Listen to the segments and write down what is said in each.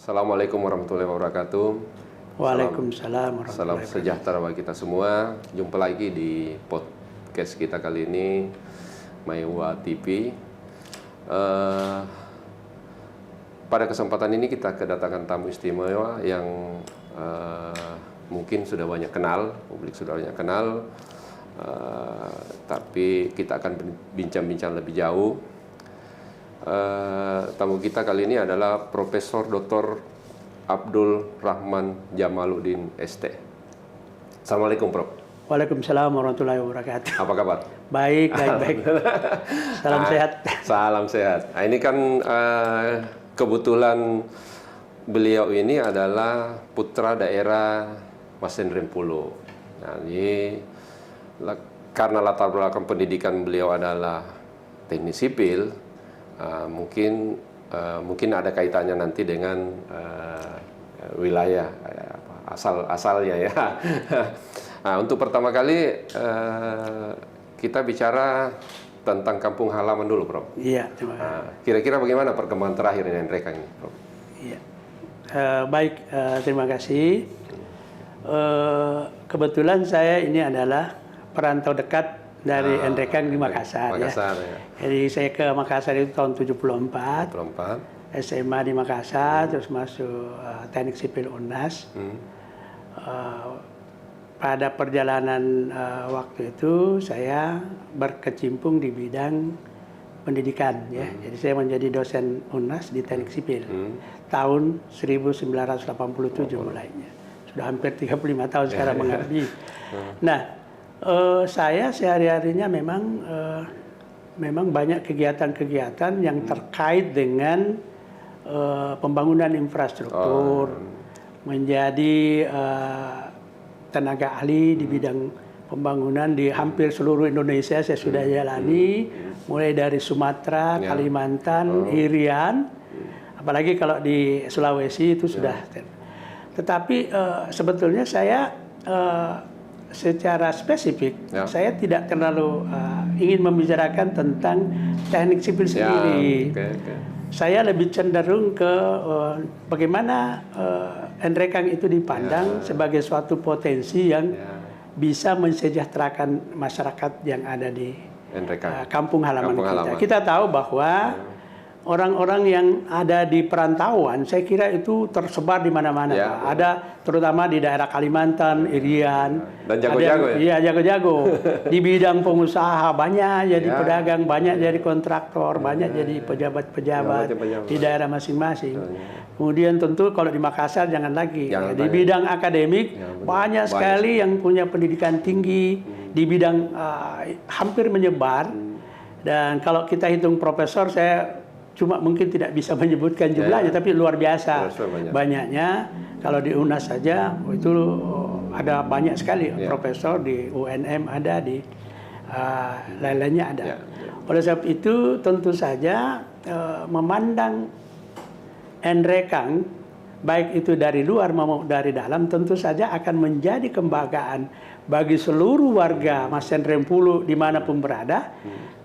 Assalamualaikum warahmatullahi wabarakatuh. Waalaikumsalam Salam warahmatullahi wabarakatuh. sejahtera bagi kita semua. Jumpa lagi di podcast kita kali ini, Maiwa TV. Pada kesempatan ini kita kedatangan tamu istimewa yang mungkin sudah banyak kenal, publik sudah banyak kenal, tapi kita akan bincang-bincang lebih jauh. Tamu kita kali ini adalah Profesor Dr. Abdul Rahman Jamaluddin ST. Assalamualaikum, Prof. Waalaikumsalam warahmatullahi wabarakatuh. Apa kabar? Baik. Salam sehat. Salam sehat. Nah, ini kan kebetulan beliau ini adalah putra daerah Masen Rempulo. Nah, ini karena latar belakang pendidikan beliau adalah teknik sipil, mungkin ada kaitannya nanti dengan wilayah asalnya ya. Nah, untuk pertama kali kita bicara tentang kampung halaman dulu, Prof. Iya, terima kasih. Kira-kira bagaimana perkembangan terakhir dengan NREKA ini, Prof? Iya. Baik, terima kasih. Kebetulan saya ini adalah perantau dekat dari NREKA di Makassar. Makassar ya. Ya. Jadi saya ke Makassar itu tahun 74. SMA di Makassar, terus masuk teknik sipil UNAS. Pada perjalanan waktu itu saya berkecimpung di bidang pendidikan, ya. Jadi saya menjadi dosen UNAS di teknik sipil tahun 1987 mulainya. Sudah hampir 35 tahun sekarang mengabdi. Nah, saya sehari-harinya memang banyak kegiatan-kegiatan yang terkait dengan pembangunan infrastruktur, menjadi tenaga ahli di bidang pembangunan di hampir seluruh Indonesia. Saya sudah jalani, mulai dari Sumatera, Kalimantan, Irian, apalagi kalau di Sulawesi itu sudah. Tetapi sebetulnya saya secara spesifik saya tidak terlalu ingin membicarakan tentang teknik sipil sendiri. Saya lebih cenderung ke bagaimana NREKA itu dipandang sebagai suatu potensi yang bisa mensejahterakan masyarakat yang ada di kampung halaman kita. Kita tahu bahwa orang-orang yang ada di perantauan, saya kira itu tersebar di mana-mana. Ada terutama di daerah Kalimantan, Irian. Dan jago-jago ya? Iya, jago-jago. Di bidang pengusaha, banyak jadi pedagang, banyak jadi kontraktor, banyak jadi pejabat-pejabat di daerah masing-masing. Kemudian tentu kalau di Makassar jangan lagi. Di bidang akademik, banyak sekali yang punya pendidikan tinggi, di bidang hampir menyebar. Dan kalau kita hitung profesor, saya cuma mungkin tidak bisa menyebutkan jumlahnya, tapi luar biasa banyaknya. Kalau di UNAS saja itu ada banyak sekali profesor, di UNM ada, di lain-lainnya ada. Oleh sebab itu tentu saja memandang NREKA baik itu dari luar maupun dari dalam tentu saja akan menjadi kebanggaan bagi seluruh warga Masen Rempulo dimanapun berada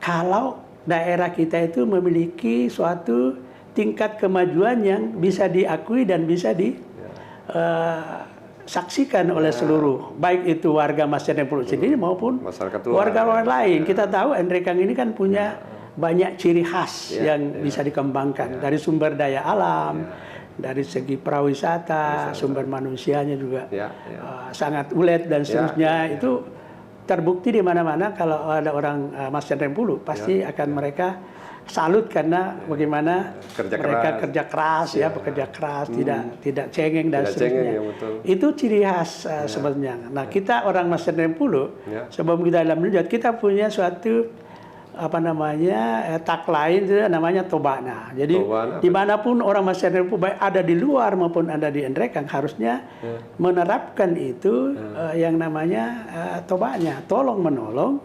kalau daerah kita itu memiliki suatu tingkat kemajuan yang bisa diakui dan bisa disaksikan oleh seluruh, baik itu warga Masen Rempulo sendiri maupun warga lain. Kita tahu NREKA ini kan punya banyak ciri khas yang bisa dikembangkan dari sumber daya alam, dari segi pariwisata, sumber manusianya juga sangat ulet dan seterusnya. Itu terbukti di mana-mana. Kalau ada orang Masen Rempulo pasti akan mereka salut karena bagaimana mereka kerja keras, bekerja keras, tidak cengeng dan seterusnya. Itu ciri khas sebenarnya. Nah, kita orang Masen Rempulo sebelum kita dalam menjadi, kita punya suatu tagline itu namanya Tobana. Jadi dimanapun orang Masen Rempulo, baik ada di luar maupun ada di NREKA, harusnya menerapkan itu yang namanya Tobanya, tolong menolong,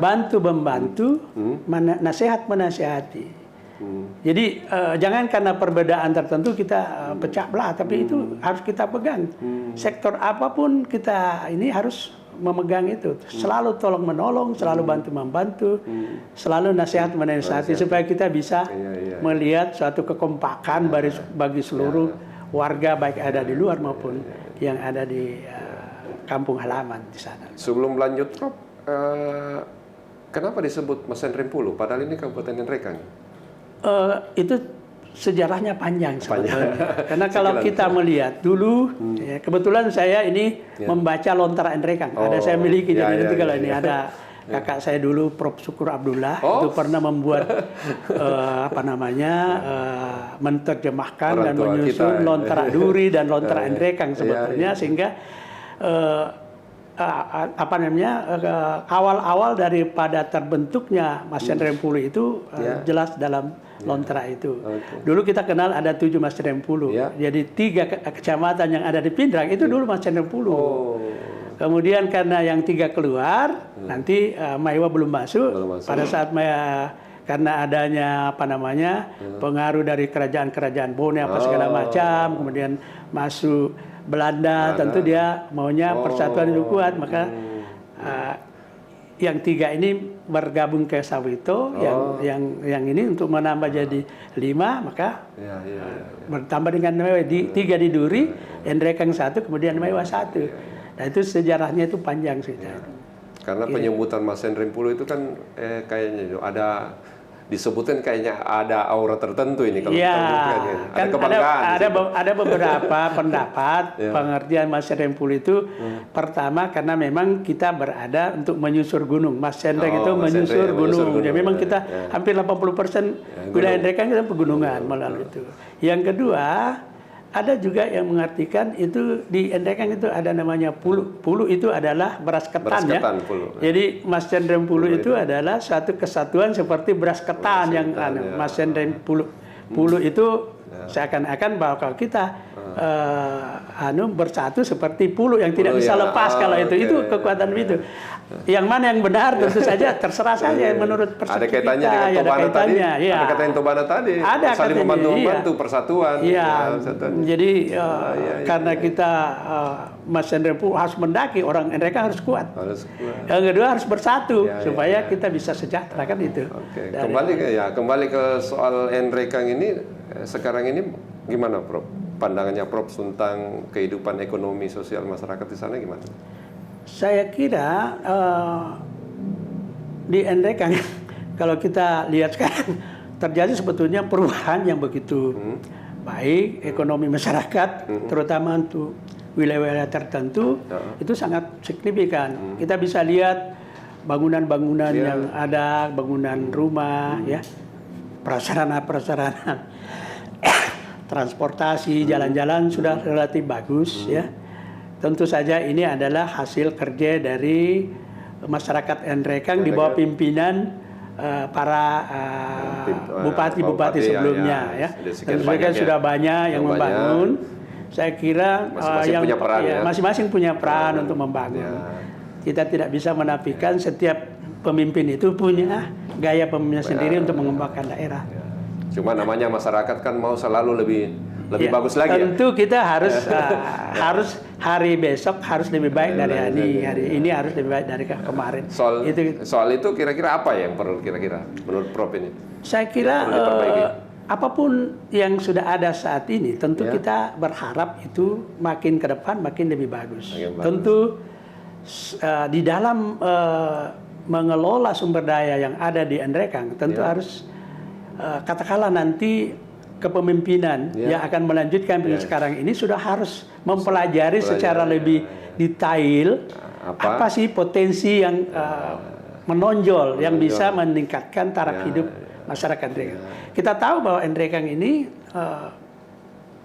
bantu membantu, nasihat menasihati. Jadi jangan karena perbedaan tertentu kita pecah belah, tapi itu harus kita pegang. Sektor apapun kita ini harus memegang itu, selalu tolong menolong, selalu bantu membantu, selalu nasihat menasihati supaya kita bisa melihat suatu kekompakan bagi seluruh warga baik ada di luar maupun yang ada di kampung halaman di sana. Sebelum lanjut, Prof, kenapa disebut Masen Rempulu? Padahal ini Kabupaten Nrekang. Itu sejarahnya panjang sebetulnya. Karena kalau kita melihat dulu, ya, kebetulan saya ini membaca Lontara Nrekang. Ada saya miliki, jadi nanti kalau ini ada kakak saya dulu, Prof. Syukur Abdullah, itu pernah membuat menerjemahkan dan menyusun Lontara Duri dan Lontara Nrekang sebetulnya, sehingga awal-awal daripada terbentuknya Masen Rempulu itu jelas dalam Lontara itu. Dulu kita kenal ada 7 Masen Rempulu. Jadi 3 kecamatan yang ada di Pindrang itu dulu Masen Rempulu. Kemudian karena yang 3 keluar, nanti Maiwa belum masuk. Pada saat karena adanya pengaruh dari kerajaan-kerajaan Bone apa segala macam, kemudian masuk Belanda, tentu dia maunya persatuan itu kuat, maka yang 3 ini bergabung ke Sawito, yang ini untuk menambah jadi 5, maka bertambah dengan Maiwa 3 di Duri, Nrekang 1, kemudian Maiwa 1. Nah itu sejarahnya itu panjang sih. Karena penyebutan Masen Rempulu itu kan kayaknya ada disebutkan kayaknya ada aura tertentu ini kalau kita bukan, ada kebanggaan. Ada beberapa pendapat pengertian Masen Rempulu itu pertama karena memang kita berada untuk menyusur gunung. Mas Nrekang itu menyusur gunung. Jadi memang kita hampir 80% wilayah Nrekang itu pegunungan melalui itu. Yang kedua, ada juga yang mengartikan itu di Nrekang itu ada namanya pulu. Pulu itu adalah beras ketan, ya. Pulu. Jadi Masen Rempulu itu adalah suatu kesatuan seperti beras ketan yang Masen Rempulu. Pulu itu seakan-akan bahwa kalau kita bersatu seperti pulu yang tidak bisa lepas kalau itu kekuatan itu. Yang mana yang benar tentu saja terserah saja menurut persepsi kita. Ada kaitannya dengan Tobana tadi. Ada kata yang Tobana tadi. Ada saling membantu persatuan. Jadi karena kita Masen Rempulu harus mendaki, orang Nrekang harus kuat. Yang kedua harus bersatu supaya kita bisa sejahtera, kan itu. Kembali ke soal Nrekang ini, sekarang ini gimana, Prof? Pandangannya Prof tentang kehidupan ekonomi sosial masyarakat di sana gimana? Saya kira di Nrekang kalau kita lihat sekarang terjadi sebetulnya perubahan yang begitu baik ekonomi masyarakat, terutama untuk wilayah-wilayah tertentu itu sangat signifikan. Kita bisa lihat bangunan-bangunan yang ada, bangunan rumah, ya, prasarana transportasi, jalan-jalan sudah relatif bagus, ya. Tentu saja ini adalah hasil kerja dari masyarakat Nrekang di bawah pimpinan para bupati-bupati sebelumnya, ya. Tentu saja sudah banyak yang membangun. Saya kira masing-masing punya peran untuk membangun. Kita tidak bisa menafikan setiap pemimpin itu punya gaya pemimpinnya sendiri untuk mengembangkan daerah. Cuma namanya masyarakat kan mau selalu lebih bagus lagi. Tentu kita harus hari besok harus lebih baik dari hari ini harus lebih baik dari kemarin. Soal itu kira-kira apa yang perlu kira-kira menurut Prof ini? Saya kira apapun yang sudah ada saat ini tentu kita berharap itu makin ke depan makin lebih bagus. Tentu di dalam mengelola sumber daya yang ada di Nrekang tentu harus katakanlah nanti kepemimpinan yang akan melanjutkan sekarang ini sudah harus mempelajari secara lebih detail apa sih potensi yang menonjol yang bisa meningkatkan taraf hidup masyarakat Nrekang. Kita tahu bahwa Nrekang ini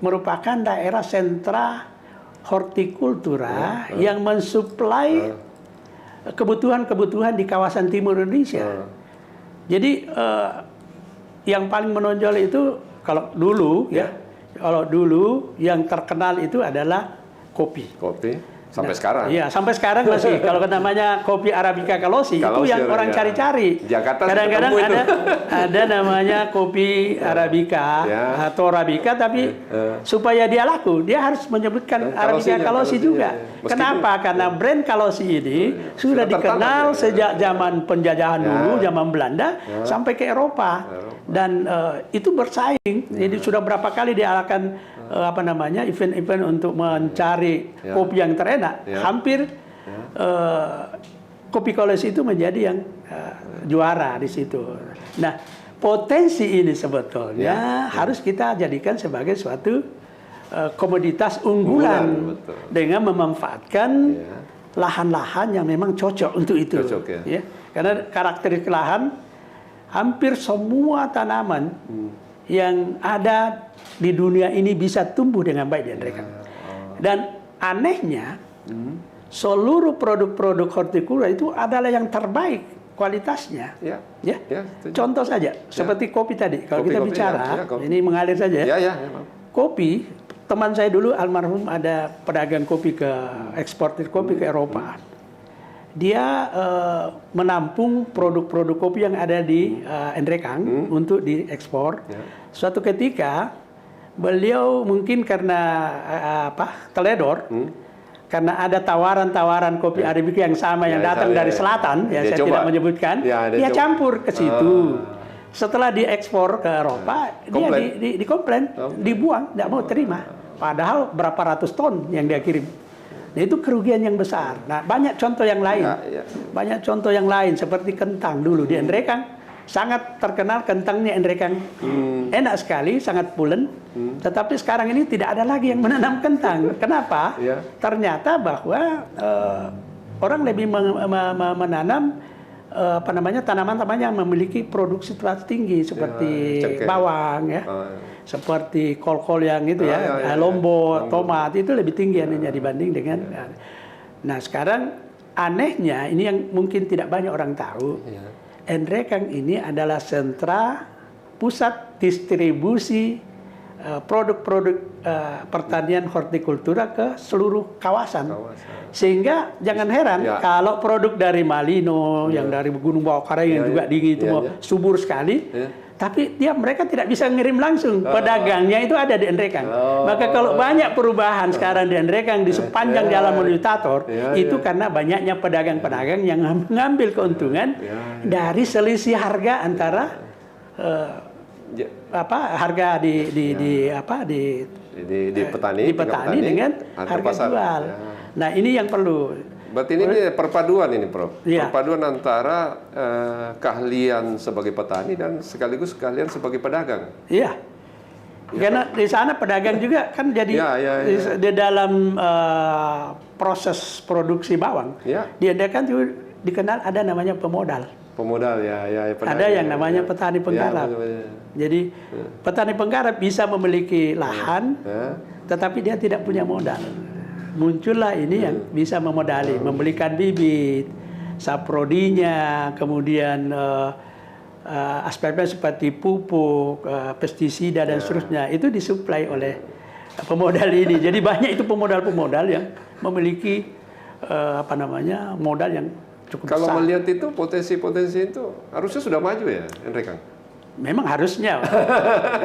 merupakan daerah sentra hortikultura yang mensuplai kebutuhan-kebutuhan di kawasan timur Indonesia. Jadi yang paling menonjol itu kalau dulu yang terkenal itu adalah kopi. Sampai sekarang. Iya, sampai sekarang masih. Kalau namanya kopi Arabica Kalosi itu yang orang cari-cari. Kadang-kadang ada namanya kopi Arabica atau Arabica, tapi supaya dia laku, dia harus menyebutkan Arabica Kalosi juga. Kenapa? Karena brand Kalosi ini sudah dikenal sejak zaman penjajahan dulu, zaman Belanda sampai ke Eropa. Dan itu bersaing. Jadi sudah berapa kali dia akan apa namanya event-event untuk mencari kopi yang terenak, hampir kopi Kolesi itu menjadi yang juara di situ. Nah, potensi ini sebetulnya harus kita jadikan sebagai suatu komoditas unggulan dengan memanfaatkan lahan-lahan yang memang cocok untuk itu. Ya. Karena karakteristik lahan, hampir semua tanaman yang ada di dunia ini bisa tumbuh dengan baik di Andrekan. Dan anehnya, seluruh produk-produk hortikultura itu adalah yang terbaik kualitasnya. Contoh saja, seperti kopi tadi. Kalau kita bicara, ini mengalir saja ya. Kopi, teman saya dulu almarhum ada pedagang kopi eksportir kopi ke Eropa. Dia menampung produk-produk kopi yang ada di Andrekang untuk diekspor. Suatu ketika beliau mungkin karena teledor, karena ada tawaran-tawaran kopi Arabica yang sama yang datang dari selatan, saya tidak menyebutkan, dia campur ke situ. Setelah diekspor ke Eropa, dia dikomplain, dibuang, tidak mau terima. Padahal berapa ratus ton yang dia kirim. Nah, itu kerugian yang besar. Nah, banyak contoh yang lain. Banyak contoh yang lain seperti kentang dulu di Andrekang. Sangat terkenal kentangnya Andrekang. Enak sekali, sangat pulen. Tetapi sekarang ini tidak ada lagi yang menanam kentang. Kenapa? Ternyata bahwa orang lebih menanam tanaman-tanaman yang memiliki produksi tinggi seperti bawang seperti kol-kol yang itu lombok, tomat itu lebih tinggi aninya dibanding dengan. Nah, sekarang anehnya ini yang mungkin tidak banyak orang tahu. Andrekang ini adalah sentra pusat distribusi produk-produk pertanian hortikultura ke seluruh kawasan. Sehingga jangan heran kalau produk dari Malino, yang dari Gunung Bawakara yang juga dingin itu subur sekali, tapi mereka tidak bisa ngirim langsung. Pedagangnya itu ada di Andrekang. Maka kalau banyak perubahan sekarang di Andrekang di sepanjang jalan menuju Tator, itu karena banyaknya pedagang-pedagang yang mengambil keuntungan dari selisih harga antara harga di petani dengan harga jual. Nah, ini yang perlu. Berarti ini perpaduan ini, Prof. Perpaduan antara keahlian sebagai petani dan sekaligus keahlian sebagai pedagang. Iya. Karena di sana pedagang juga kan jadi di dalam proses produksi bawang. Dia kan juga dikenal ada namanya pemodal. Pemodal ada yang namanya petani penggarap. Jadi petani penggarap bisa memiliki lahan, tetapi dia tidak punya modal. Muncullah ini yang bisa memodali, membelikan bibit, saprodinya, kemudian aspek-aspek seperti pupuk, pestisida dan seterusnya itu disuplai oleh pemodal ini. Jadi banyak itu pemodal-pemodal yang memiliki modal yang cukup besar. Kalau melihat itu potensi-potensi itu harusnya sudah maju ya, Andrekang? Memang harusnya,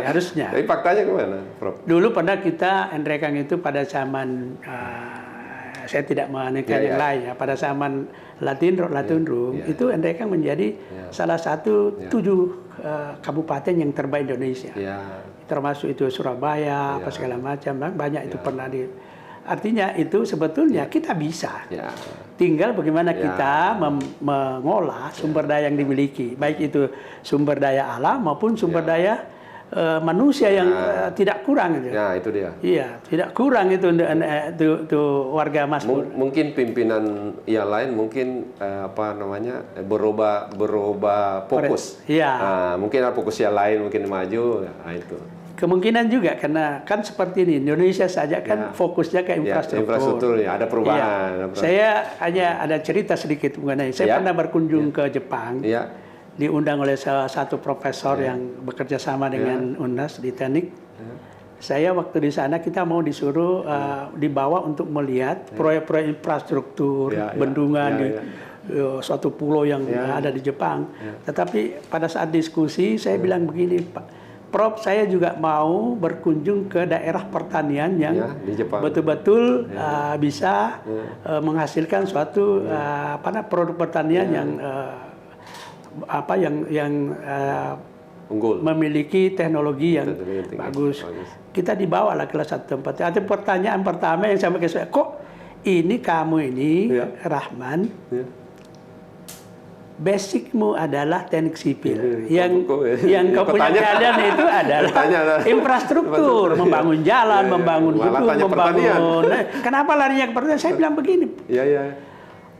harusnya. Tapi faktanya gimana, Prof? Dulu pernah kita Andrekang itu pada zaman saya tidak menekan yang lain ya, pada zaman Latinrum itu Andrekang menjadi salah satu 7 kabupaten yang terbaik Indonesia. Termasuk itu Surabaya, apa segala macam, banyak itu pernah di. Artinya itu sebetulnya kita bisa. Tinggal bagaimana kita mengolah sumber daya yang dimiliki, baik itu sumber daya alam maupun sumber daya manusia yang tidak kurang gitu. Ya, itu dia. Iya, tidak kurang itu untuk warga Masmur. Mungkin pimpinan yang lain mungkin berubah fokus. Mungkin fokus yang lain mungkin maju, itu. Kemungkinan juga karena kan seperti ini Indonesia saja kan fokusnya ke infrastruktur. Infrastruktur ada perubahan. Saya hanya ada cerita sedikit mengenai. Saya pernah berkunjung ke Jepang. Diundang oleh salah satu profesor yang bekerja sama dengan UNAS di teknik. Saya waktu di sana kita mau disuruh dibawa untuk melihat proyek-proyek infrastruktur, bendungan di suatu pulau yang ada di Jepang. Tetapi pada saat diskusi saya bilang begini, Pak Prof, saya juga mau berkunjung ke daerah pertanian yang betul-betul bisa menghasilkan suatu produk pertanian yang unggul, memiliki teknologi yang Teknologi tinggi. bagus. Bagus. Kita dibawalah ke satu tempat. Ada pertanyaan pertama yang sampai ke saya, kok ini kamu ini Ya. Rahman, Ya. basicmu adalah teknik sipil. Ya, Yang kau punya Pertanyaan. kalian itu adalah Pertanyaan. infrastruktur, membangun jalan, Ya, ya. membangun Malah gedung, tanya membangun. Kenapa larinya ke pertanian? Saya bilang begini, Iya, iya.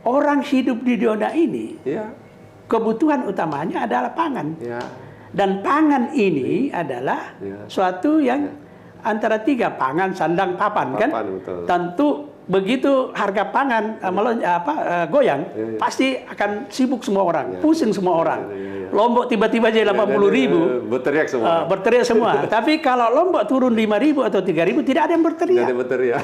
orang hidup di dunia ini, Iya. kebutuhan utamanya adalah pangan. Iya. Dan pangan ini adalah Ya. suatu yang antara tiga, pangan, sandang, papan, kan? Betul. Tentu begitu harga pangan goyang, Ya, ya. pasti akan sibuk semua orang, Ya. pusing semua orang. Ya, ya, ya. Lombok tiba-tiba jadi 80.000, Berteriak semua. berteriak semua. Tapi kalau Lombok turun 5.000 atau 3.000, tidak ada yang Nggak berteriak. ada berteriak.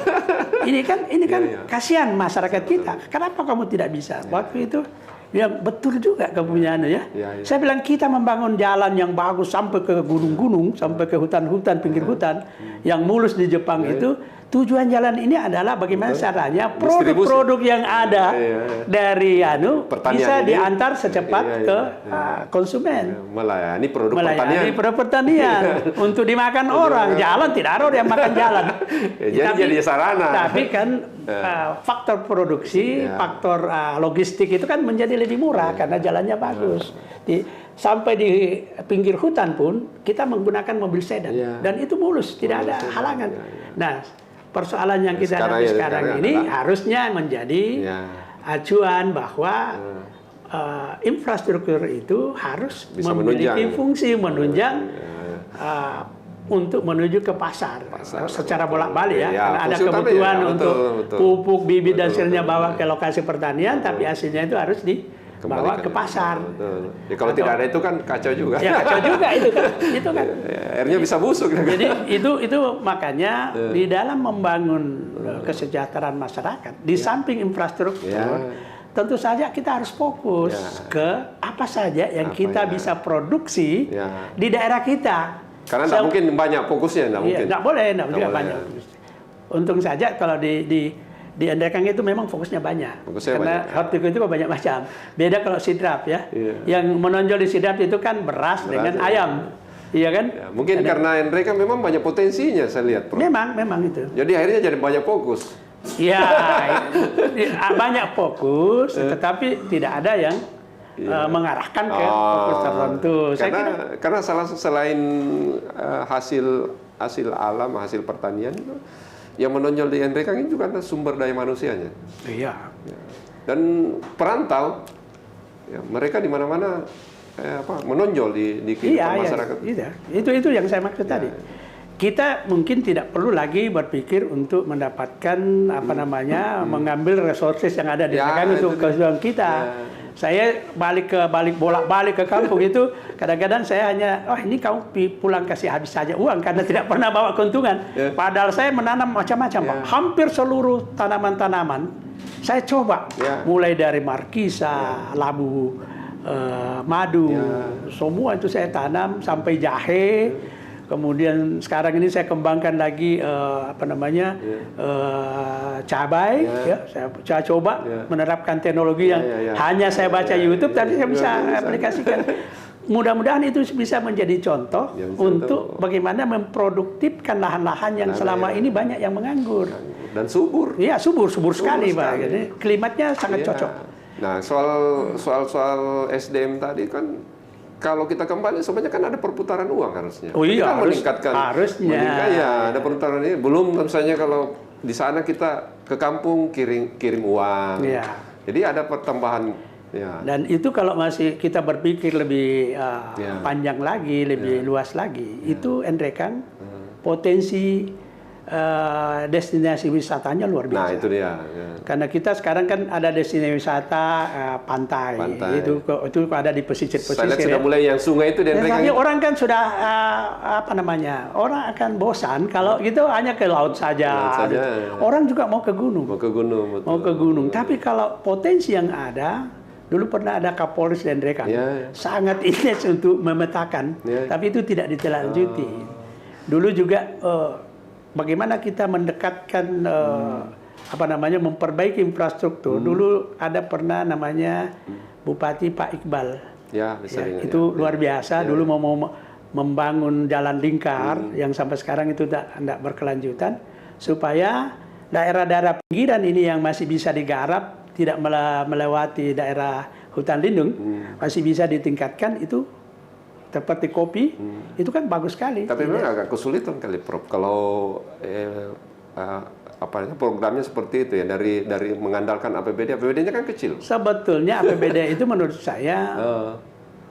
Ini kan Ya, ya. kasihan masyarakat kita. Kenapa kamu tidak bisa? Waktu itu ya betul juga kepunyaannya ya. Ya, ya. Saya bilang kita membangun jalan yang bagus sampai ke gunung-gunung, sampai ke hutan-hutan, pinggir hutan yang mulus di Jepang itu. Tujuan jalan ini adalah bagaimana caranya produk-produk yang ada dari Pertanian bisa ini, diantar secepat ke konsumen. Melayani produk pertanian. Melayani produk pertanian untuk dimakan orang. Jalan tidak ada orang yang makan jalan. Ya, jadi sarana. Tapi kan faktor produksi, faktor logistik itu kan menjadi lebih murah karena jalannya bagus. Sampai di pinggir hutan pun kita menggunakan mobil sedan dan itu mulus, tidak ada halangan. Nah, persoalan yang kita hadapi sekarang ini harusnya menjadi acuan bahwa infrastruktur itu harus bisa memiliki menunjang. fungsi menunjang untuk menuju ke pasar secara bolak-balik ya, karena ada kebutuhan untuk pupuk, bibit dan seterusnya bawa ke lokasi pertanian, tapi hasilnya itu harus dibawa ke pasar. Ya, kalau tidak ada itu kan kacau juga. Ya kacau juga itu kan. Airnya bisa busuk. Jadi itu makanya di dalam membangun kesejahteraan masyarakat di samping infrastruktur, tentu saja kita harus fokus ke apa saja yang kita bisa produksi di daerah kita. Karena tidak mungkin banyak fokusnya, tidak mungkin. Tidak boleh, tidak juga banyak. Untung saja kalau di Endrekang itu memang fokusnya banyak. Karena hortikultura itu banyak macam. Beda kalau sidrap ya. Yang menonjol di sidrap itu kan beras dengan ayam. Iya kan? Ya, mungkin karena Endrekang memang banyak potensinya saya lihat, Prof. Memang itu. Jadi akhirnya jadi banyak fokus. Iya, banyak fokus, tetapi tidak ada yang mengarahkan ke fokus tertentu. Karena selain hasil alam, hasil pertanian itu, yang menonjol di Endrekang ini juga ada sumber daya manusianya. Iya. Dan perantau, mereka di mana-mana menonjol di kehidupan masyarakat. Iya. Itu yang saya maksud tadi. Kita mungkin tidak perlu lagi berpikir untuk mendapatkan mengambil resources yang ada di Endrekang untuk kehidupan kita. Saya bolak-balik ke kampung itu kadang-kadang saya hanya ini kamu pulang kasih habis saja uang karena tidak pernah bawa keuntungan. Padahal saya menanam macam-macam, Pak. Hampir seluruh tanaman-tanaman saya coba, mulai dari markisa, labu, madu, semua itu saya tanam sampai jahe. Kemudian sekarang ini saya kembangkan lagi cabai. Saya coba menerapkan teknologi yang hanya saya baca YouTube, tapi saya bisa aplikasikan. Mudah-mudahan itu bisa menjadi contoh untuk bagaimana memproduktifkan lahan-lahan yang selama ini banyak yang menganggur. Dan subur. Iya, subur sekali, Pak. Jadi klimatnya sangat cocok. Nah, soal SDM tadi kan, kalau kita kembali sebenarnya kan ada perputaran uang harusnya. Oh iya, harusnya. Ada perputaran ini. Belum misalnya kalau di sana kita ke kampung kirim uang. Iya. Jadi ada pertambahan. Ya. Dan itu kalau masih kita berpikir lebih panjang lagi, lebih luas lagi, itu Endrekang potensi destinasi wisatanya luar biasa. Nah, itu dia. Karena kita sekarang kan ada destinasi wisata pantai. Itu ada di pesisir-pesisir. Saya lihat sudah mulai yang sungai itu dan tapi orang kan sudah orang akan bosan kalau gitu hanya ke laut saja. Orang juga mau ke gunung. Mau ke gunung. Tapi kalau potensi yang ada, dulu pernah ada Kapolres Endrekang, sangat intens untuk memetakan, tapi itu tidak ditindaklanjuti. Dulu juga bagaimana kita mendekatkan memperbaiki infrastruktur. Dulu ada pernah namanya Bupati Pak Iqbal. Ya, itu luar biasa. Dulu mau membangun jalan lingkar yang sampai sekarang itu tidak berkelanjutan, supaya daerah-daerah pinggiran ini yang masih bisa digarap, tidak melewati daerah hutan lindung, masih bisa ditingkatkan. Itu seperti kopi, itu kan bagus sekali. Tapi memang agak kesulitan kali, Prof. Kalau programnya seperti itu ya, dari mengandalkan APBD, APBD-nya kan kecil. Sebetulnya APBD itu menurut saya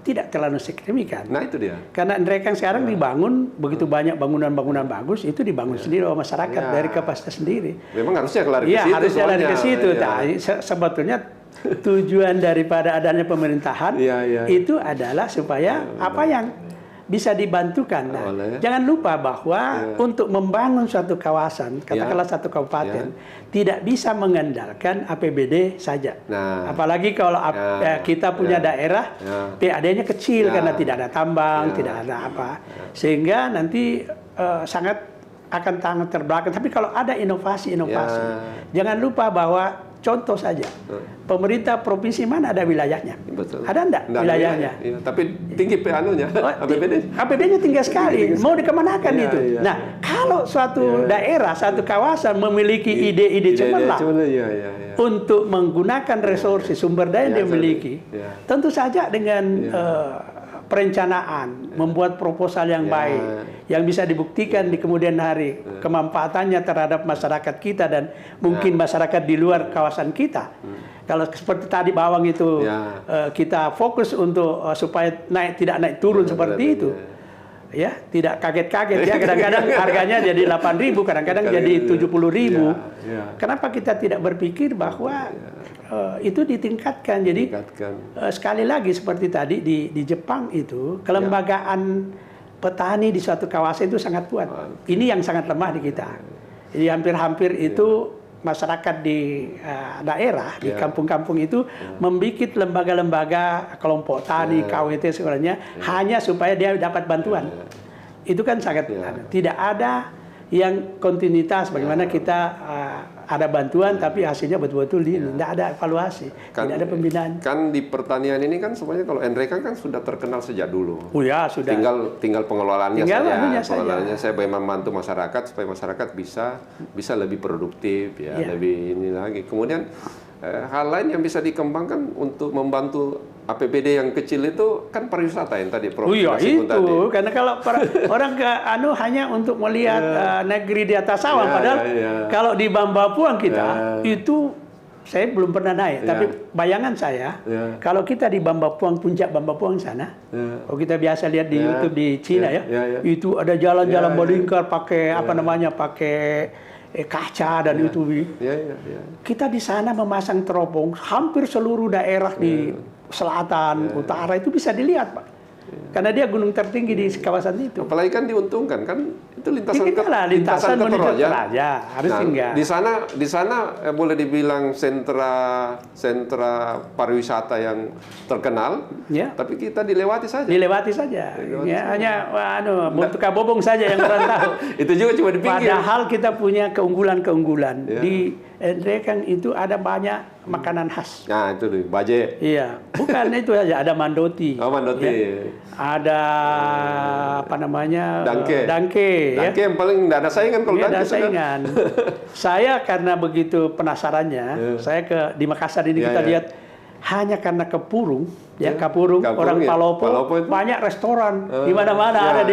tidak terlalu signifikan. Nah itu dia. Karena mereka sekarang dibangun begitu banyak bangunan-bangunan bagus, itu dibangun sendiri oleh masyarakat dari kapasitas sendiri. Memang harusnya lari ke Iya, situ. harusnya lari ke situ. Ya. Nah, sebetulnya tujuan daripada adanya pemerintahan itu adalah supaya apa yang bisa dibantukan. Nah, jangan lupa bahwa untuk membangun suatu kawasan, katakanlah satu kabupaten, tidak bisa mengandalkan APBD saja. Nah, apalagi kalau kita punya daerah, PAD-nya kecil karena tidak ada tambang, tidak ada apa, sehingga nanti akan sangat terbelakang. Tapi kalau ada inovasi-inovasi, jangan lupa bahwa contoh saja, pemerintah provinsi mana ada wilayahnya? Betul. Ada enggak wilayahnya? Iya, tapi tinggi PANU-nya, APBD. APBD tinggi sekali, mau dikemanakan itu? Nah, kalau suatu daerah, satu kawasan memiliki ide-ide cemerlang untuk menggunakan resoursi sumber daya yang dia miliki, tentu saja dengan perencanaan, membuat proposal yang baik, yang bisa dibuktikan di kemudian hari, kemanfaatannya terhadap masyarakat kita dan mungkin masyarakat di luar kawasan kita. Kalau seperti tadi bawang itu, kita fokus untuk supaya tidak naik turun seperti itu. Ya, tidak kaget-kaget ya, kadang-kadang harganya jadi 8.000, kadang-kadang jadi 70.000. Kenapa kita tidak berpikir bahwa itu ditingkatkan? Jadi sekali lagi seperti tadi di Jepang itu, kelembagaan petani di suatu kawasan itu sangat kuat. Ini yang sangat lemah di kita. Jadi hampir-hampir itu masyarakat di daerah, di kampung-kampung itu membuat lembaga-lembaga kelompok tani, KWT sebenarnya hanya supaya dia dapat bantuan. Itu kan sangat tidak ada yang kontinuitas, bagaimana kita ada bantuan tapi hasilnya betul-betul tidak ada evaluasi, tidak ada pembinaan. Kan di pertanian ini kan sebenarnya kalau NREKA kan sudah terkenal sejak dulu. Oh ya, sudah. Tinggal pengelolaannya saja. Pengelolaannya saya membantu masyarakat supaya masyarakat bisa lebih produktif ya, lebih ini lagi. Kemudian hal lain yang bisa dikembangkan untuk membantu APBD yang kecil itu kan pariwisata yang tadi Prof. Oh iya itu, karena kalau orang ke hanya untuk melihat negeri di atas awan, padahal kalau di Bambapuang kita itu saya belum pernah naik, tapi bayangan saya kalau kita di Bambapuang, puncak Bambapuang sana, kalau kita biasa lihat di YouTube di Cina itu ada jalan-jalan melingkar pakai pakai kaca dan itu. Kita di sana memasang teropong, hampir seluruh daerah di selatan, utara itu bisa dilihat, Pak. Karena dia gunung tertinggi di kawasan itu. Apalagi kan diuntungan kan itu lintasan lintasan ke Toraja, harus singgah. Di sana boleh dibilang sentra pariwisata yang terkenal, tapi kita dilewati saja. Hanya Buntuka Bobong saja yang orang tahu. Itu juga cuma di pinggir. Padahal kita punya keunggulan. Di NREKA itu ada banyak makanan khas. Nah, itu tuh, baje. Iya, bukan itu saja, ada mandoti. Oh, mandoti. Ada Dangke. Dangke yang paling tidak ada saingan kalau Dangke. Ada saingan. Saya karena begitu penasarannya, saya di Makassar ini kita lihat hanya karena Kapurung, orang Palopo banyak restoran di mana-mana ada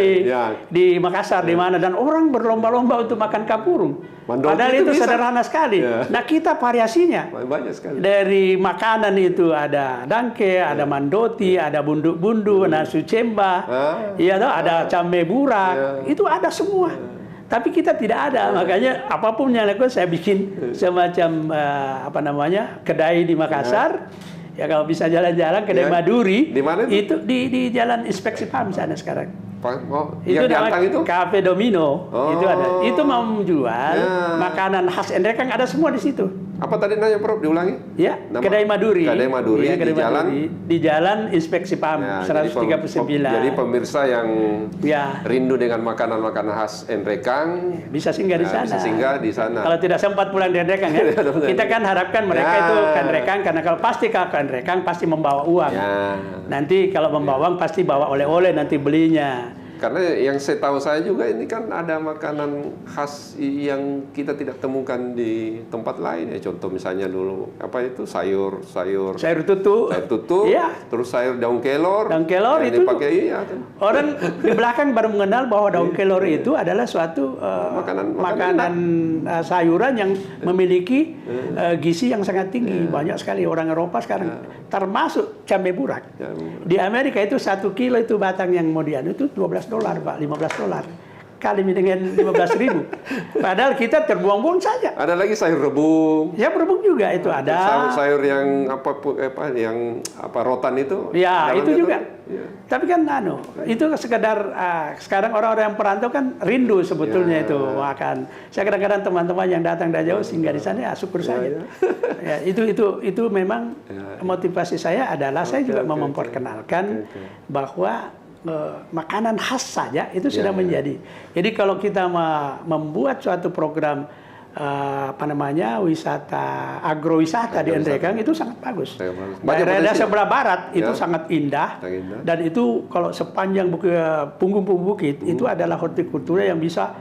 di Makassar di mana, dan orang berlomba-lomba untuk makan kapurung. Padahal itu sederhana sekali. Nah, kita variasinya banyak sekali. Dari makanan itu ada dangke, ada mandoti, ada bundu-bundu, nasu cemba, ada cambe burak, itu ada semua. Tapi kita tidak ada, makanya apapun yang lakukan saya bikin semacam kedai di Makassar. Ya kalau bisa jalan-jalan kedai Maduri. Di mana itu? Di Jalan Inspeksi PAM sana sekarang. Itu namanya Cafe Domino. Itu ada. Itu mau menjual makanan khas NREKA, ada semua di situ. Apa tadi nanya Prof? Diulangi? Ya, kedai Maduri. Kedai Maduri di Jalan Inspeksi PAM 139. Jadi pemirsa yang rindu dengan makanan-makanan khas NREKA bisa singgah di sana. Bisa singgah di sana. Kalau tidak sempat pulang dari NREKA ya. Kita kan harapkan mereka itu ke NREKA, karena kalau pasti ke NREKA pasti membawa uang. Nanti kalau membawa uang pasti bawa oleh-oleh nanti belinya. Karena yang saya juga ini kan ada makanan khas yang kita tidak temukan di tempat lain ya. Contoh misalnya dulu apa itu sayur tutu, iya. Terus sayur daun kelor. Daun kelor itu dipakai, iya. Orang di belakang baru mengenal bahwa daun kelor itu adalah suatu makanan sayuran yang memiliki gizi yang sangat tinggi. Banyak sekali orang Eropa sekarang termasuk cabai burak. Di Amerika itu 1 kilo itu batang yang mau dianu itu $12 Pak, $15 kali dengan 15.000. Padahal kita terbuang-buang saja. Ada lagi sayur rebung. Ya rebung juga itu ada. Sayur yang rotan itu. Ya itu juga. Ya. Tapi kan itu sekedar sekarang orang-orang yang perantau kan rindu sebetulnya itu makan. Saya kadang-kadang teman-teman yang datang dari jauh singgah di sana ya syukur saja. Ya, itu memang motivasi saya adalah saya juga mau memperkenalkan bahwa makanan khas saja itu sudah menjadi. Jadi kalau kita membuat suatu program wisata agrowisata di Endrekang itu sangat bagus. Daerah sebelah barat itu sangat indah dan itu kalau sepanjang punggung bukit itu adalah hortikultura yang bisa.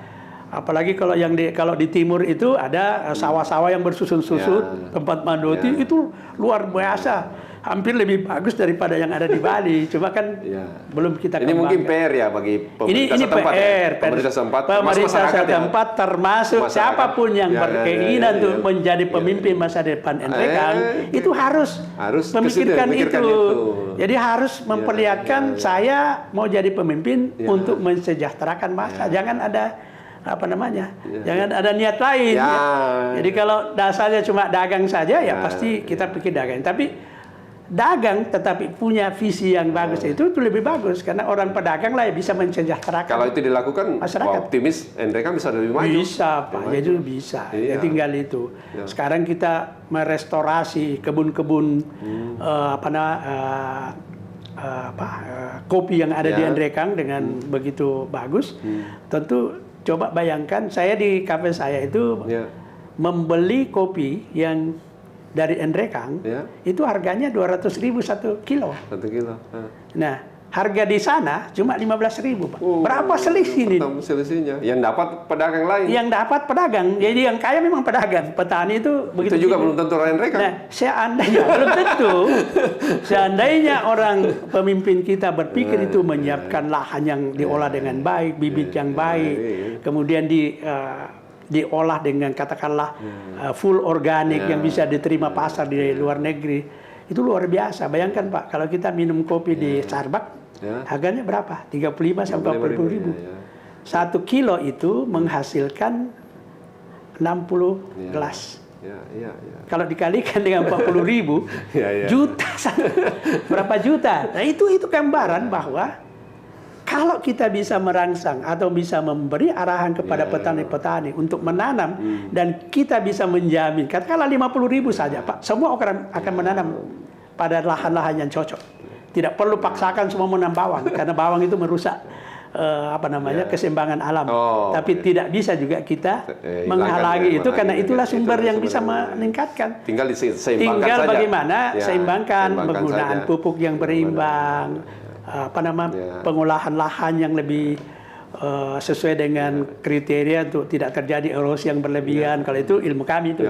Apalagi kalau kalau di timur itu ada sawah-sawah yang bersusun-susun, tempat mandoti itu luar biasa. Hampir lebih bagus daripada yang ada di Bali. Cuma kan belum kita kembangkan. Ini mungkin PR ya bagi pemerintah setempat. Pemerintah setempat termasuk siapapun yang berkeinginan untuk menjadi pemimpin masa depan Endrekang itu harus memikirkan itu. Jadi harus memperlihatkan saya mau jadi pemimpin untuk mensejahterakan masa. Jangan ada jangan ada niat lain. Jadi kalau dasarnya cuma dagang saja ya pasti kita pikir dagang. Tapi dagang tetapi punya visi yang bagus itu lebih bagus karena orang pedagang lah bisa mensejahterakan. Kalau itu dilakukan, masyarakat. Optimis Endrekang bisa lebih maju. Bisa Pak, jadi bisa. Ya tinggal itu. Sekarang kita merestorasi kebun-kebun kopi yang ada di Endrekang dengan begitu bagus. Tentu coba bayangkan saya di kafe saya itu membeli kopi yang dari Endrekang itu harganya 200.000 1 kilo. 1 kilo. Nah, harga di sana cuma 15.000 Pak. Berapa selisih ini? Selisihnya. Yang dapat pedagang lain. Yang dapat pedagang. Jadi yang kaya memang pedagang. Petani itu begitu. Itu juga belum tentu orang Endrekang. Nah, seandainya belum tentu. Seandainya orang pemimpin kita berpikir itu menyiapkan lahan yang diolah dengan baik, bibit yang baik, kemudian diolah dengan katakanlah full organik yang bisa diterima pasar di luar negeri. Itu luar biasa. Bayangkan Pak, kalau kita minum kopi di Starbucks, harganya berapa? 35 sampai 40.000. 1 kilo itu menghasilkan 60 gelas. Kalau dikalikan dengan 40.000 juta, berapa juta? Nah itu gambaran bahwa kalau kita bisa merangsang atau bisa memberi arahan kepada petani-petani untuk menanam dan kita bisa menjamin, katakanlah 50.000 saja Pak, semua orang akan menanam pada lahan-lahan yang cocok. Tidak perlu paksakan semua menanam bawang karena bawang itu merusak keseimbangan alam. Tapi tidak bisa juga kita menghalangi itu karena itulah sumber yang bisa meningkatkan. Tinggal diseimbangkan Tinggal saja. Bagaimana seimbangkan penggunaan pupuk yang berimbang. Pengolahan lahan yang lebih sesuai dengan kriteria untuk tidak terjadi erosi yang berlebihan. Kalau itu ilmu kami itu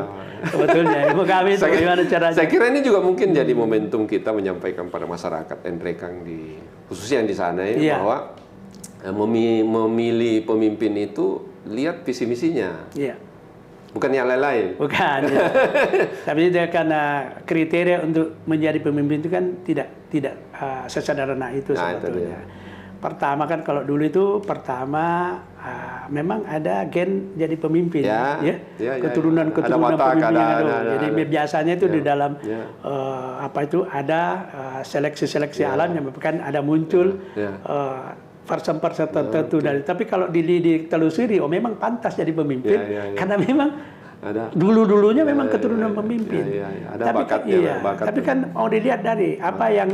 sebetulnya ilmu kami itu bagaimana caranya. Saya kira ini juga mungkin jadi momentum kita menyampaikan pada masyarakat Endrekang khususnya yang di sana bahwa memilih pemimpin itu lihat visi misinya. Bukan yang lain-lain. Bukan. Tapi karena kriteria untuk menjadi pemimpin itu kan tidak sesederhana itu sebetulnya. Pertama kan kalau dulu itu memang ada gen jadi pemimpin, keturunan pemimpin yang ada. Jadi biasanya itu di dalam ada seleksi alam yang kan ada muncul persen-persen tertentu dari. Tapi kalau ditelusuri, memang pantas jadi pemimpin karena memang dulu-dulunya memang keturunan pemimpin. Ada bakatnya. Tapi kan mau dilihat dari apa yang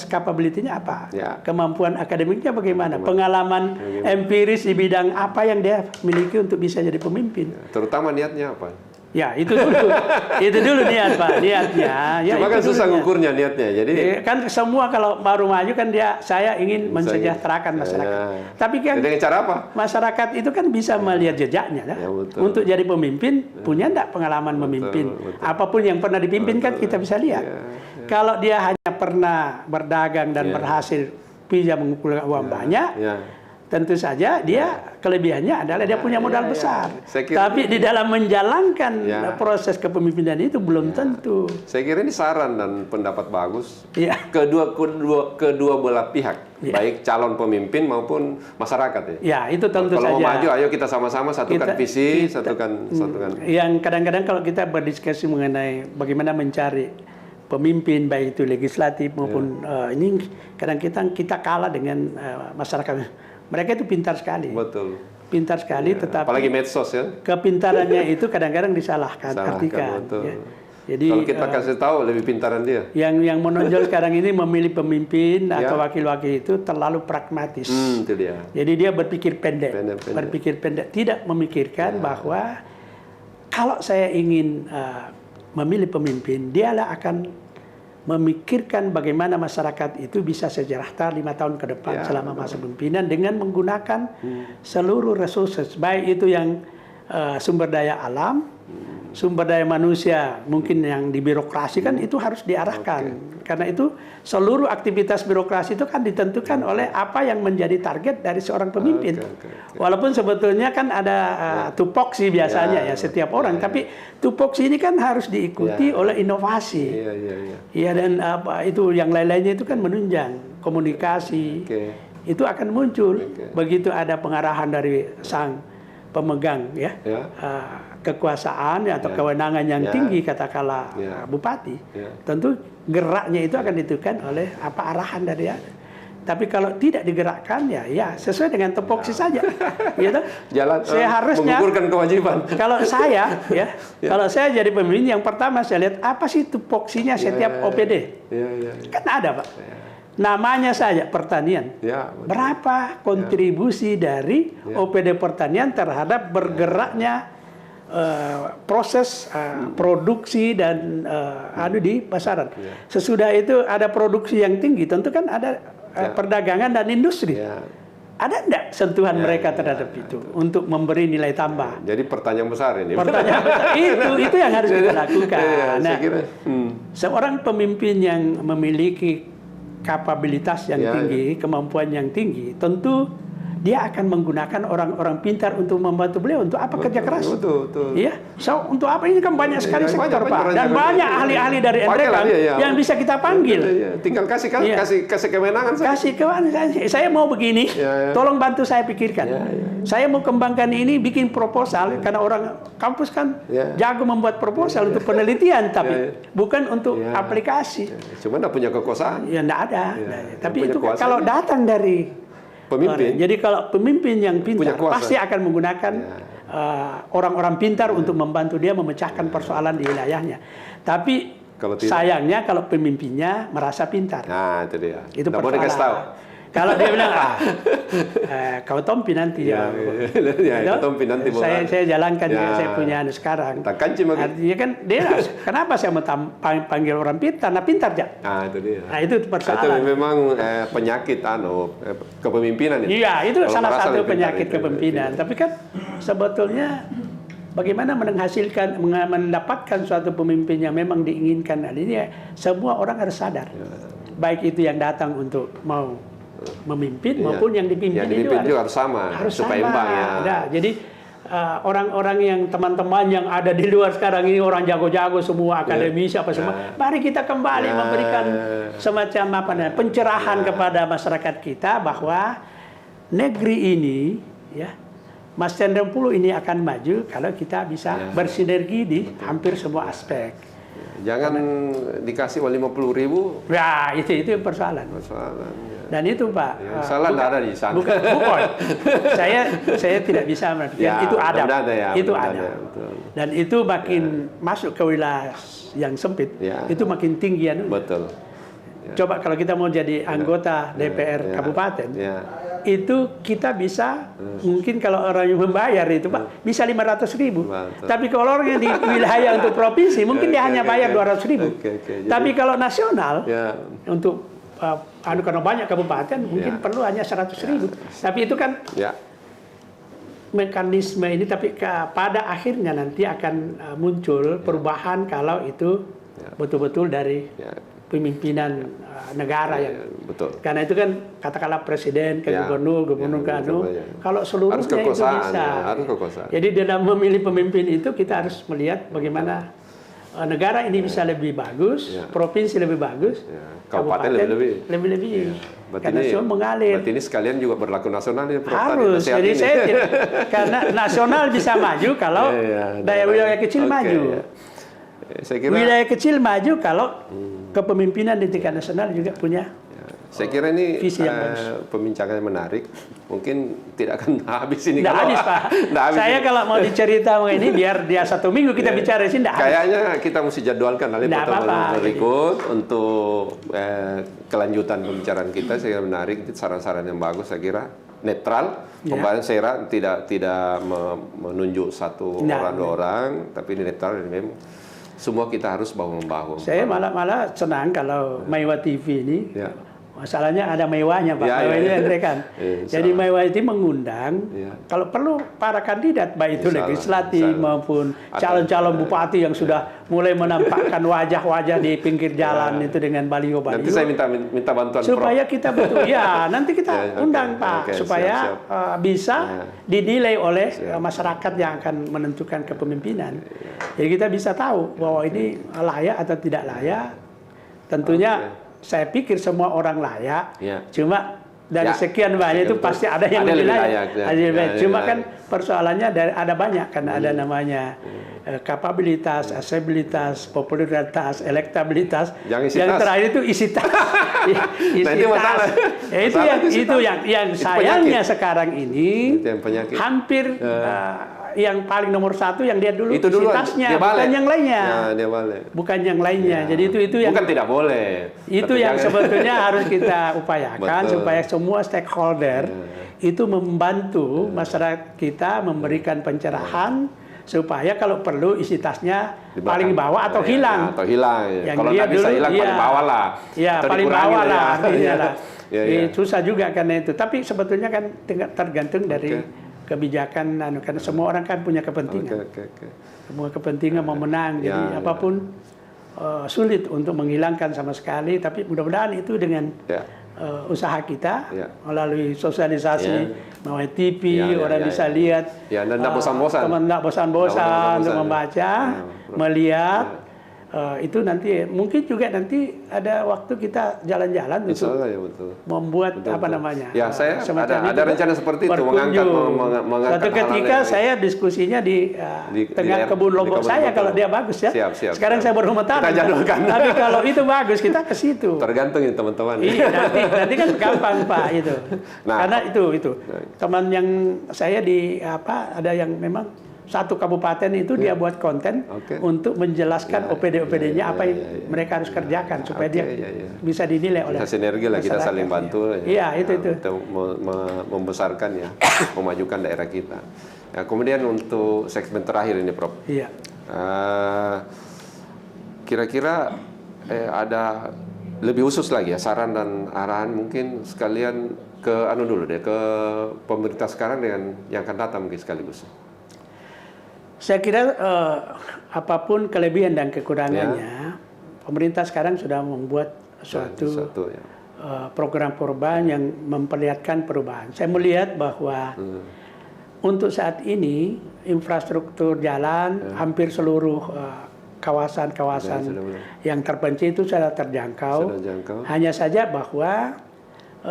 capability-nya apa, kemampuan akademiknya bagaimana, pengalaman empiris di bidang apa yang dia miliki untuk bisa jadi pemimpin. Terutama niatnya apa? Ya, itu dulu. Itu dulu niat, Pak. Niatnya. Ya, Cuma kan itu susah dulu niat. ngukurnya niatnya. Jadi Kan semua kalau baru maju kan saya ingin mensejahterakan masyarakat. Ya. Tapi kan dengan cara apa? masyarakat itu kan bisa melihat jejaknya. Ya, betul. Untuk jadi pemimpin, punya enggak pengalaman memimpin? betul. Apapun yang pernah dipimpin kan kita bisa lihat. Kalau dia hanya pernah berdagang dan berhasil bisa mengumpulkan uang banyak, tentu saja dia kelebihannya adalah dia punya modal besar. Tapi di dalam menjalankan proses kepemimpinan itu belum tentu. Saya kira ini saran dan pendapat bagus. Ya. Kedua belah pihak, baik calon pemimpin maupun masyarakat ya. Ya, itu tentu kalau saja. mau maju, ayo kita sama-sama satukan visi, satukan. Yang kadang-kadang kalau kita berdiskusi mengenai bagaimana mencari pemimpin baik itu legislatif maupun ini kadang-kadang kita kalah dengan masyarakat. Mereka itu pintar sekali. Betul. Pintar sekali, tetapi apalagi medsos ya. Kepintarannya itu kadang-kadang disalahkan, artikan. Betul. Ya. Jadi kalau kita kasih tahu lebih pintaran dia. Yang menonjol sekarang ini memilih pemimpin atau wakil-wakil itu terlalu pragmatis. Itu dia. Jadi dia berpikir pendek. Berpikir pendek, tidak memikirkan bahwa kalau saya ingin memilih pemimpin, dialah akan memikirkan bagaimana masyarakat itu bisa sejahtera 5 tahun ke depan selama masa pemimpinan dengan menggunakan seluruh resources, baik itu yang sumber daya alam, sumber daya manusia, mungkin yang di birokrasi kan itu harus diarahkan. Karena itu seluruh aktivitas birokrasi itu kan ditentukan oleh apa yang menjadi target dari seorang pemimpin. Walaupun sebetulnya kan ada tupoksi biasanya ya setiap orang, tapi tupoksi ini kan harus diikuti oleh inovasi. Iya, dan apa itu yang lain-lainnya itu kan menunjang komunikasi. Itu akan muncul begitu ada pengarahan dari sang pemegang kekuasaan atau kewenangan yang tinggi, katakanlah bupati, tentu geraknya itu akan ditentukan oleh apa arahan dari dia. Tapi kalau tidak digerakkan ya sesuai dengan tupoksi saja, gitu. Jalan saya harusnya menggugurkan kewajiban. Kalau saya kalau saya jadi pemimpin, yang pertama saya lihat apa sih tupoksinya setiap OPD. Kan ada, Pak. Namanya saja pertanian. Berapa kontribusi dari OPD pertanian terhadap bergeraknya proses produksi dan di pasaran. Sesudah itu ada produksi yang tinggi, tentu kan ada perdagangan dan industri. Ada enggak sentuhan mereka terhadap itu untuk memberi nilai tambah? Jadi pertanyaan besar ini. Pertanyaan besar. Itu yang harus kita lakukan. Nah, seorang pemimpin yang memiliki kapabilitas yang tinggi, kemampuan yang tinggi, tentu dia akan menggunakan orang-orang pintar untuk membantu beliau. Untuk apa? Kerja keras. Iya. So, untuk apa? Ini kan banyak sekali sektor, Pak. Dan banyak ahli-ahli dari Endrekan yang bisa kita panggil. Tinggal kasih kewenangan. Kasih kewenangan. Saya mau begini, tolong bantu saya pikirkan. Saya mau kembangkan ini, bikin proposal, karena orang kampus kan jago membuat proposal untuk penelitian, tapi bukan untuk aplikasi. Cuma nggak punya kekuasaan. Ya, nggak ada. Tapi itu kan kalau datang dari pemimpin. Jadi kalau pemimpin yang pintar pasti akan menggunakan orang-orang pintar untuk membantu dia memecahkan persoalan di wilayahnya. Tapi sayangnya kalau pemimpinnya merasa pintar. Nah, itu dia. Itu persoalan. Kalau dia bilang, kau tompi nanti ya. Tompi nanti. Saya jalankan juga saya punya sekarang. Artinya kan dia, kenapa saya mau panggil orang pintar? Nah, pintar aja. Nah, itu dia. Nah, itu persoalan. Itu memang penyakit kepemimpinan itu. Iya, itu salah satu penyakit kepemimpinan. Tapi kan sebetulnya bagaimana mendapatkan suatu pemimpin yang memang diinginkan. Ini semua orang harus sadar. Baik itu yang datang untuk mau memimpin maupun yang dipimpin, juga harus sama, supaya imbang ya. Jadi orang-orang yang teman-teman yang ada di luar sekarang ini orang jago-jago semua, akademisi apa semua, mari kita kembali memberikan semacam pencerahan kepada masyarakat kita bahwa negeri ini Mas Cenderampulo ini akan maju kalau kita bisa bersinergi di hampir semua aspek. Jangan dikasih 50.000. Ya, itu persoalan. Dan itu, Pak. Salah tidak ada di sana. Bukan. Saya tidak bisa mengatakan itu ada. Itu ada. Dan itu makin masuk ke wilayah yang sempit, itu makin tinggi. Betul. Coba kalau kita mau jadi anggota DPR kabupaten, itu kita bisa mungkin kalau orang yang membayar itu Pak bisa 500.000. Tapi kalau orang yang di wilayah untuk provinsi mungkin dia hanya bayar 200.000. Tapi kalau nasional untuk karena banyak kabupaten mungkin perlu hanya 100.000. Tapi itu kan mekanisme ini, tapi pada akhirnya nanti akan muncul perubahan kalau itu betul-betul dari pemimpinan negara yang betul. Karena itu kan katakanlah presiden ke gubernur ke anu, kalau seluruhnya itu bisa. Harus kekuasaan. Jadi dalam memilih pemimpin itu kita harus melihat bagaimana negara ini bisa lebih bagus, provinsi lebih bagus, kabupaten lebih. Karena semua mengalir. Berarti ini sekalian juga berlaku nasional ya, Prof. Harus. Jadi saya karena nasional bisa maju kalau daya wilayah kecil maju. Saya kira, wilayah kecil maju kalau kepemimpinan di tingkat nasional juga punya. Saya kira ini pembincangan yang menarik. Mungkin tidak akan habis ini. Tidak habis, Pak. Saya kalau mau dicerita ini biar dia 1 minggu kita bicara sih tidak habis. Kayaknya kita mesti jadwalkan nanti pertemuan berikut untuk kelanjutan pembicaraan kita. Saya kira menarik, saran-saran yang bagus. Saya kira netral. Pembahasan saya kira tidak menunjuk satu orang dua orang, tapi ini netral. Ini memang semua kita harus membangun. Saya malah senang kalau Maiwa TV ini. Masalahnya ada mewahnya Pak, mewah ini kan. Jadi mewah itu mengundang, kalau perlu para kandidat, baik itu legislatif maupun calon-calon bupati yang sudah mulai menampakkan wajah-wajah di pinggir jalan itu dengan baliho-baliho. Nanti saya minta bantuan supaya kita betul, nanti kita undang Pak, supaya bisa dinilai oleh masyarakat yang akan menentukan kepemimpinan. Jadi kita bisa tahu bahwa ini layak atau tidak layak. Tentunya saya pikir semua orang layak, cuma dari sekian banyak itu pasti ada yang lebih layak. Cuma kan persoalannya ada banyak, karena ada namanya kapabilitas, asabilitas, popularitas, elektabilitas. Yang terakhir itu isitas. Itu yang sayangnya sekarang ini hampir yang paling nomor 1 yang dia dulu isitasnya, bukan yang lainnya. Bukan yang lainnya. Jadi itu yang bukan tidak boleh. Itu yang sebetulnya harus kita upayakan supaya semua stakeholder itu membantu masyarakat kita memberikan pencerahan supaya kalau perlu isi tasnya paling bawah atau hilang. Yang kalau nggak bisa hilang paling bawah lah. Paling bawah lah. Susah juga karena itu. Tapi sebetulnya kan tergantung dari kebijakan, karena semua orang kan punya kepentingan. Semua kepentingan mau menang, jadi apapun sulit untuk menghilangkan sama sekali. Tapi mudah-mudahan itu dengan usaha kita melalui sosialisasi, melalui TV, orang bisa lihat. Dan tidak bosan-bosan. Tidak bosan-bosan untuk membaca, melihat. Itu nanti mungkin juga nanti ada waktu kita jalan-jalan untuk membuat apa namanya. Saya ada rencana seperti itu, mengangkat suatu ketika saya diskusinya di tengah kebun lombok saya kalau dia bagus ya. Sekarang saya baru metanam. Tapi kalau itu bagus kita ke situ. Tergantung ya teman-teman. Iya, nanti kan gampang Pak itu. Karena itu teman yang saya ada yang memang satu kabupaten itu dia buat konten untuk menjelaskan OPD-OPD-nya apa yang mereka harus kerjakan supaya dia bisa dinilai oleh sinergi lah, kita saling bantu. Itu untuk membesarkan memajukan daerah kita. Kemudian untuk segmen terakhir ini Prof. Kira-kira ada lebih khusus lagi saran dan arahan mungkin sekalian ke ke pemerintah sekarang dengan yang akan datang mungkin sekaligus. Saya kira apapun kelebihan dan kekurangannya, pemerintah sekarang sudah membuat suatu program perubahan yang memperlihatkan perubahan. Saya melihat bahwa untuk saat ini infrastruktur jalan hampir seluruh kawasan-kawasan yang terpencil itu sudah terjangkau. Hanya saja bahwa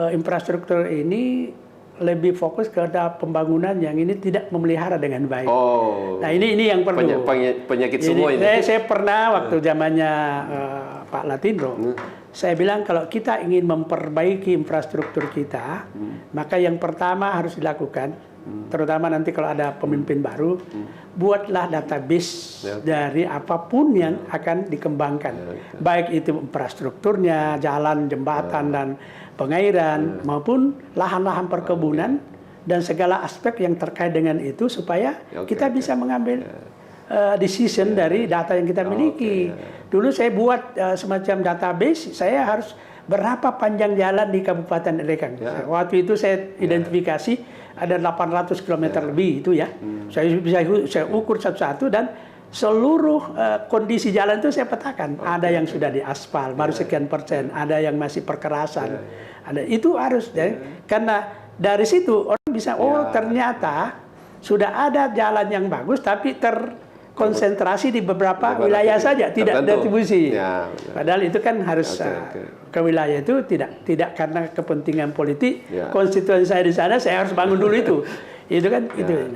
infrastruktur ini lebih fokus kepada pembangunan yang ini tidak memelihara dengan baik. Nah ini yang perlu. Penyakit semua ini. Saya pernah waktu zamannya Pak Latindro, saya bilang kalau kita ingin memperbaiki infrastruktur kita, maka yang pertama harus dilakukan, terutama nanti kalau ada pemimpin baru, buatlah database dari apapun yang akan dikembangkan. Baik itu infrastrukturnya, jalan, jembatan, dan pengairan, maupun lahan-lahan perkebunan, dan segala aspek yang terkait dengan itu, supaya kita bisa mengambil decision dari data yang kita miliki. Dulu saya buat semacam database, saya harus berapa panjang jalan di Kabupaten Endrekang. Waktu itu saya identifikasi ada 800 km lebih itu ya. Saya ukur satu-satu, dan seluruh kondisi jalan itu saya petakan. Ada yang sudah diaspal, baru sekian persen, ada yang masih perkerasan. Ada, itu harus, karena dari situ orang bisa, oh ternyata sudah ada jalan yang bagus, tapi konsentrasi di beberapa wilayah saja, tidak distribusi. Padahal itu kan harus ke wilayah itu tidak karena kepentingan politik. Konstituen saya di sana, saya harus bangun dulu itu. Itu kan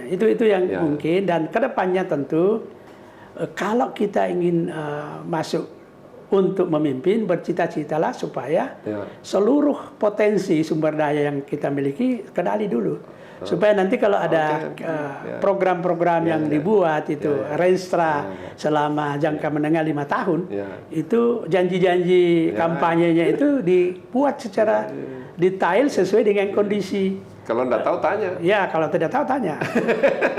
itu yang mungkin. Dan kedepannya tentu kalau kita ingin masuk untuk memimpin, bercita-citalah supaya seluruh potensi sumber daya yang kita miliki kenali dulu. Supaya nanti kalau ada program-program yang dibuat itu Renstra selama jangka menengah 5 tahun, itu janji-janji kampanyenya itu dibuat secara detail sesuai dengan kondisi. Kalau tidak tahu tanya. Ya, kalau tidak tahu tanya.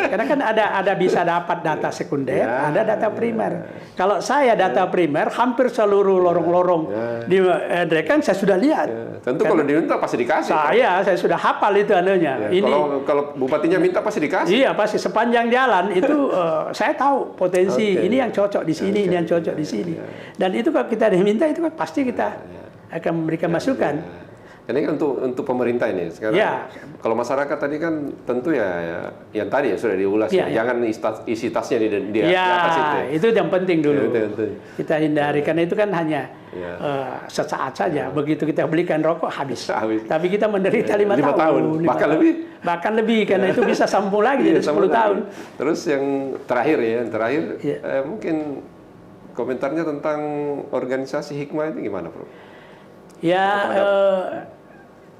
Karena kan ada bisa dapat data sekunder, ada data primer. Kalau saya data primer, hampir seluruh lorong-lorong di Endrekang saya sudah lihat. Tentu kalau diminta pasti dikasih. Saya sudah hafal itu anunya. Ini kalau bupatinya minta pasti dikasih. Iya, pasti sepanjang jalan itu saya tahu potensi ini yang cocok di sini, ini yang cocok di sini. Dan itu kalau kita diminta itu kan pasti kita akan memberikan masukan. Ini kan untuk pemerintah ini sekarang. Kalau masyarakat tadi kan tentu yang tadi sudah diulas. Jangan isi tasnya di atas itu. Itu yang penting dulu. Kita hindari karena itu kan hanya sesaat saja. Begitu kita belikan rokok habis. Tapi kita menderita 5 tahun. Bahkan lebih karena itu bisa sambung lagi jadi 10 tahun. Terus yang terakhir mungkin komentarnya tentang organisasi Hikmah itu gimana, Prof?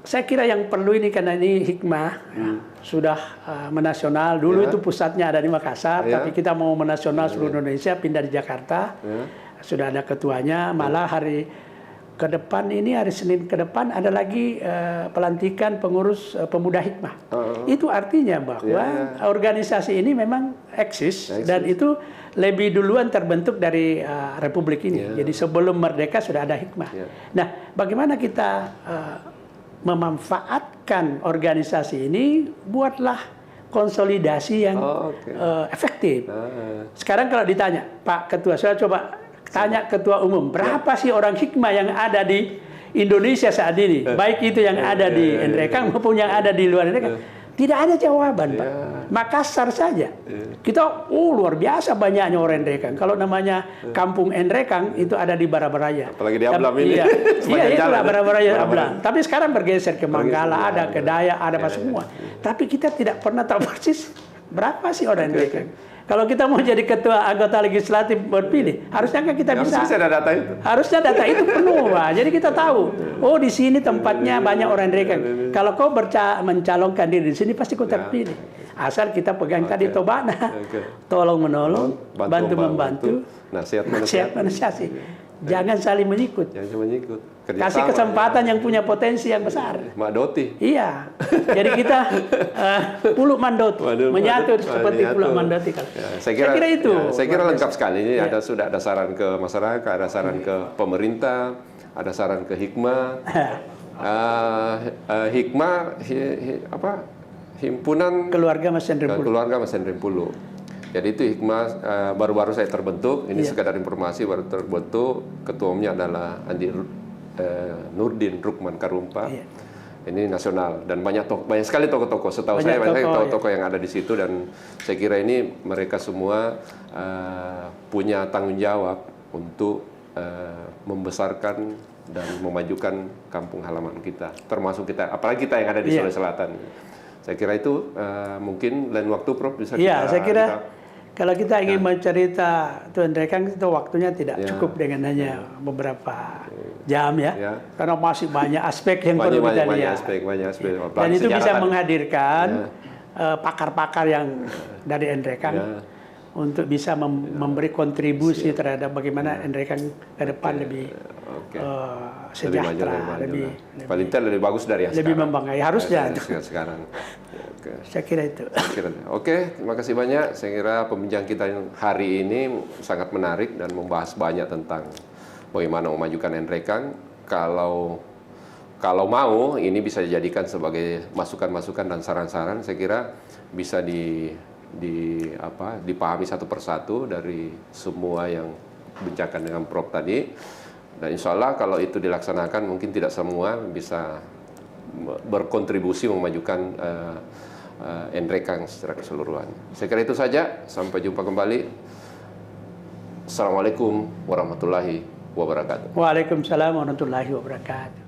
Saya kira yang perlu ini karena ini Hikmah sudah menasional. Dulu itu pusatnya ada di Makassar, tapi kita mau menasional seluruh Indonesia, pindah di Jakarta. Sudah ada ketuanya. Malah hari ke depan ini, hari Senin ke depan ada lagi pelantikan pengurus pemuda Hikmah. Itu artinya bahwa organisasi ini memang eksis dan itu lebih duluan terbentuk dari Republik ini. Jadi sebelum merdeka sudah ada Hikmah. Nah, bagaimana kita memanfaatkan organisasi ini, buatlah konsolidasi yang efektif. Sekarang kalau ditanya, Pak Ketua, saya coba tanya Ketua Umum, berapa sih orang Hikmah yang ada di Indonesia saat ini? Baik itu yang ada di Endrekang maupun yang ada di luar Endrekang. Tidak ada jawaban, Pak. Makassar saja. Kita, luar biasa banyaknya orang Endrekang. Kalau namanya Kampung Endrekang, itu ada di Barabaraya. Apalagi di Ablam ini. Iya, itulah Barabaraya Ablam. Tapi sekarang bergeser ke Manggala, ada ke Dayak, ada apa semua. Tapi kita tidak pernah tahu persis berapa sih orang Endrekang. Kalau kita mau jadi ketua anggota legislatif berpilih, harusnya kan kita bisa. Harusnya ada data itu. Harusnya data itu penuh, Pak. Jadi kita tahu, oh di sini tempatnya banyak orang Endrekang. Kalau kau mencalonkan diri di sini, pasti kau terpilih. Asal kita pegang tadi tobana, tolong menolong, bantu membantu, nasihat menasihati. Jangan saling menyikut. Kasih kesempatan yang punya potensi yang besar. Mak Doti. Iya. Jadi kita Pulau Mandot menyatu seperti Pulau Mandoti. Saya kira itu. Saya kira lengkap sekali. Ini sudah ada saran ke masyarakat, ada saran ke pemerintah, ada saran ke Hikmah. Hikmah himpunan keluarga Mas Hendrimpulu. Jadi itu Hikmah baru-baru saya terbentuk. Ini sekadar informasi, baru terbentuk. Ketua umumnya adalah Andi Nurdin Rukman Karumpa. Ini nasional dan banyak sekali tokoh-tokoh. Setahu saya banyak tokoh-tokoh yang ada di situ, dan saya kira ini mereka semua punya tanggung jawab untuk membesarkan dan memajukan kampung halaman kita, termasuk kita, apalagi kita yang ada di Sulawesi Selatan. Saya kira itu mungkin lain waktu, Prof, bisa kita. Saya kira kalau kita ingin mencerita Endrekang itu waktunya tidak cukup dengan hanya beberapa jam ya, Ya. karena masih banyak aspek yang perlu kita lihat. banyak aspek. Dan itu bisa Sejarah menghadirkan pakar-pakar yang dari NRECAN untuk bisa memberi kontribusi terhadap bagaimana NRECAN ke depan lebih sejahtera, lebih paling tidak lebih bagus dari yang lebih sekarang. membanggai, harusnya. Sekarang. Oke. Saya kira itu. Oke, terima kasih banyak. Saya kira pembincang kita yang hari ini sangat menarik dan membahas banyak tentang bagaimana memajukan NRECAN. Kalau mau, ini bisa dijadikan sebagai masukan-masukan dan saran-saran. Saya kira bisa dipahami satu persatu dari semua yang bincangkan dengan Prof tadi. Dan insya Allah kalau itu dilaksanakan mungkin tidak semua bisa berkontribusi memajukan NRECAN secara keseluruhan. Saya kira itu saja. Sampai jumpa kembali. Assalamualaikum warahmatullahi wabarakatuh. Waalaikumsalam warahmatullahi wabarakatuh.